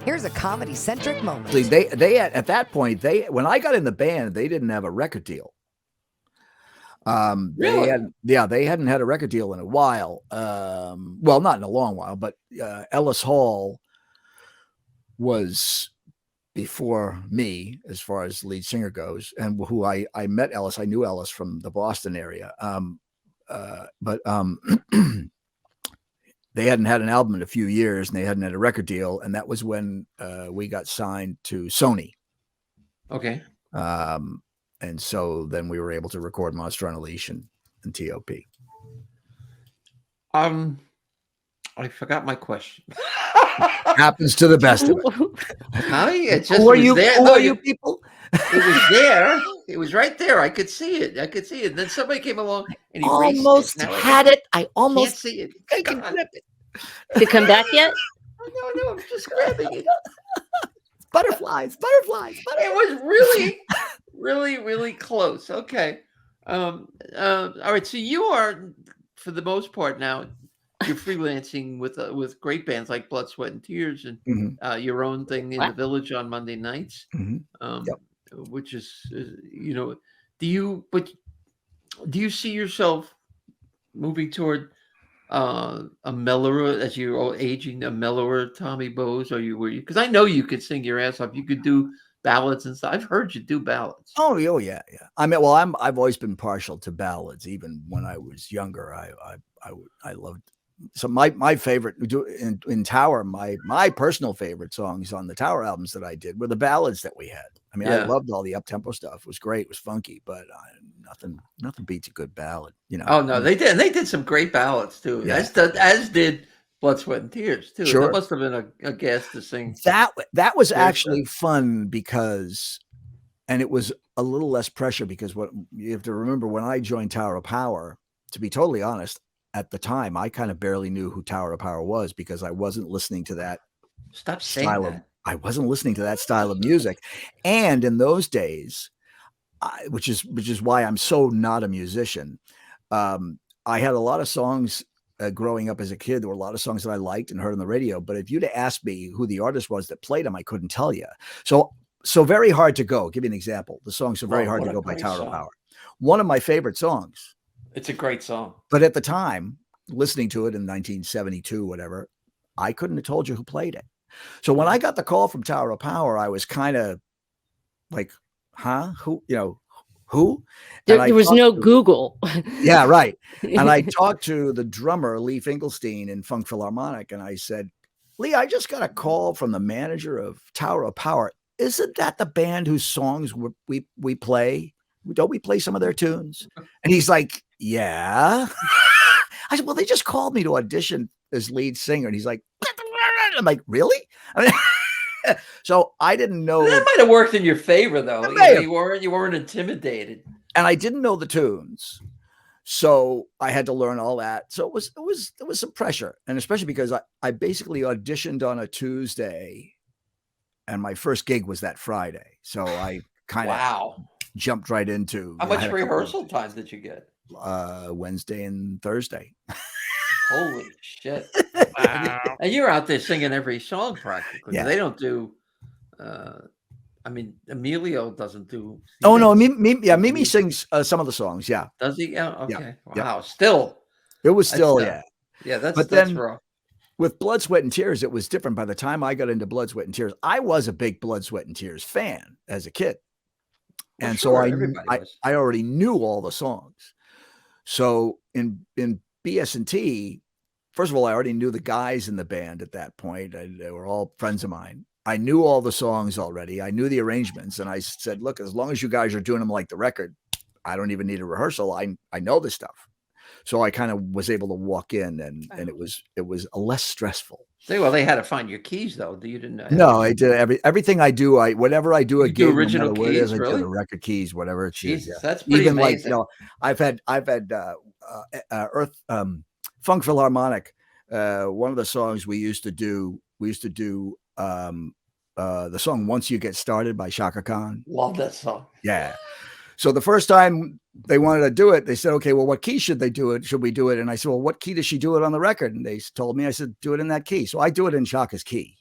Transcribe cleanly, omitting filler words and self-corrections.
Here's a comedy-centric moment. See, they at that point, when I got in the band, they didn't have a record deal. Really? They hadn't had a record deal in a while. Well, not in a long while, but Ellis Hall was before me as far as lead singer goes, and who I met Ellis. I knew Ellis from the Boston area. But they hadn't had an album in a few years, and they hadn't had a record deal, and that was when we got signed to Sony. Okay. And so then we were able to record Monster on a Leash and TOP. I forgot my question. Happens to the best of us. Who are you people? It was there. It was right there. I could see it. And then somebody came along and almost had it. I almost can't see it. I can grab it. Did it come back yet? No, I'm just grabbing it. Butterflies. It was really close. Okay. All right. So you are, for the most part now, you're freelancing with great bands like Blood, Sweat, and Tears, and your own thing in the Village on Monday nights, which is, do you see yourself moving toward a mellower, as you're all aging, a mellower Tommy Bowes? Or you because I know you could sing your ass off. You could do ballads and stuff. I've heard you do ballads. Oh yeah. I mean, well, I've always been partial to ballads. Even when I was younger, I loved. So my favorite in Tower, my personal favorite songs on the Tower albums that I did were the ballads that we had. I mean, I loved all the up-tempo stuff. It was great. It was funky, but nothing beats a good ballad, Oh no, they did. And they did some great ballads too. Yeah. As did Blood, Sweat, and Tears too. Sure. That must have been a gas to sing. That was actually fun because, and it was a little less pressure because what you have to remember, when I joined Tower of Power, to be totally honest, at the time, I kind of barely knew who Tower of Power was because I wasn't listening to that I wasn't listening to that style of music. And in those days, which is why I'm so not a musician, I had a lot of songs growing up as a kid. There were a lot of songs that I liked and heard on the radio. But if you'd asked me who the artist was that played them, I couldn't tell you. So Very Hard to Go. I'll give you an example. The song So Very Hard to Go by Tower of Power. One of my favorite songs. It's a great song. But at the time, listening to it in 1972, whatever, I couldn't have told you who played it. So when I got the call from Tower of Power, I was kind of like, huh? Who? Who? There was no Google. Yeah, right. And I talked to the drummer, Lee Finkelstein, in Funk Philharmonic, and I said, Lee, I just got a call from the manager of Tower of Power. Isn't that the band whose songs we play? Don't we play some of their tunes? And he's like, yeah. I said, well, they just called me to audition as lead singer. And he's like, I'm like, really? I mean, so I didn't know. That might have worked in your favor, though. You weren't intimidated. And I didn't know the tunes. So I had to learn all that. So there was some pressure. And especially because I basically auditioned on a Tuesday and my first gig was that Friday. So I kind of jumped right into. How much rehearsal time did you get? Wednesday and Thursday. Holy shit. Wow. And you're out there singing every song practically. Yeah. They don't do Emilio doesn't do. Oh no, Mimi sings some of the songs. Yeah. Does he? Yeah. Okay. Yeah. Wow. Yeah. Still. It was still, yeah. Yeah, that's rough. With Blood, Sweat, and Tears, it was different. By the time I got into Blood, Sweat, and Tears, I was a big Blood, Sweat, and Tears fan as a kid. And so I already knew all the songs. So in BS&T, first of all, I already knew the guys in the band at that point. They were all friends of mine. I knew all the songs already. I knew the arrangements. And I said, look, as long as you guys are doing them like the record, I don't even need a rehearsal. I know this stuff. So I kind of was able to walk in and it was less stressful. Well, they had to find your keys though. You didn't. No, I did everything I do. Whatever I do, a gig, original no keys, I really? do the record keys, whatever it's. Jesus, that's pretty even amazing. Like I've had Funk Philharmonic. One of the songs we used to do the song "Once You Get Started" by Shaka Khan. Love that song. Yeah. So the first time they wanted to do it, they said, okay, well, what key should they do it? Should we do it? And I said, well, what key does she do it on the record? And they told me, I said, do it in that key. So I do it in Shaka's key.